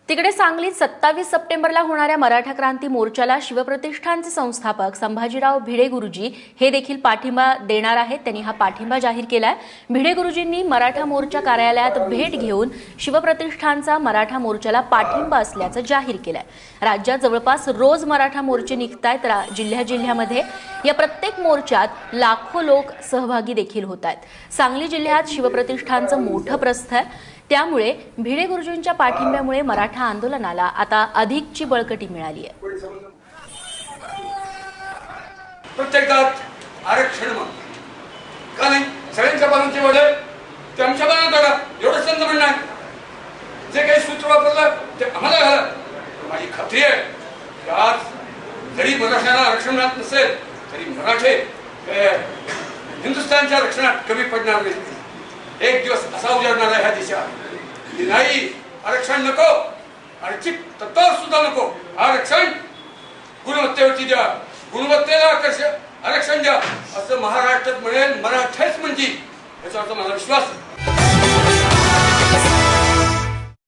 तिकडे सांगलीत 27 सप्टेंबरला होणाऱ्या मराठा क्रांती मोर्चाला शिवप्रतिष्ठानचे संस्थापक संभाजीराव भिडे गुरुजी हे देखील पाठिंबा देणार आहेत। त्यांनी हा पाठिंबा जाहीर केलाय। भिडे गुरुजींनी मराठा मोर्चा कार्यालयात भेट घेऊन शिवप्रतिष्ठानचा मराठा मोर्चाला पाठिंबा असल्याचं जाहीर केलंय। राज्यात जवळपास रोज मराठा मोर्चे निघतायत। जिल्ह्यामध्ये या प्रत्येक मोर्चात लाखो लोक सहभागी देखील होत आहेत। सांगली जिल्ह्यात शिवप्रतिष्ठानचं मोठं प्रस्थ आहे। त्यामुळे भिडे गुरुजींच्या पाठिंब्यामुळे मराठा आंदोलनाला आता अधिकची बळकटी मिळाली आहे। प्रत्येक जात आरक्षण का नाही, सगळ्यांच्या बाजूचे वडे ते आमच्या बाजूला काढा, एवढंच त्यांचं म्हणणं आहे। जे काही सूत्र वापरलं ते आम्हाला घाला। माझी खात्री आहे की आज जरी मराठ्याला आरक्षण मिळत नसेल तरी मराठे हिंदुस्थानच्या रक्षणात कमी पडणार नाही। एक दिवस असा उजाडणार आहे ह्या देशात की नाही आरक्षण नको, आरक्षित तत्वावर सुद्धा नको, आरक्षण गुणवत्तेवरती द्या, गुणवत्तेला आरक्षण द्या असं महाराष्ट्रात म्हणेल मराठेच म्हणजे याचा अर्थ मला विश्वास आहे।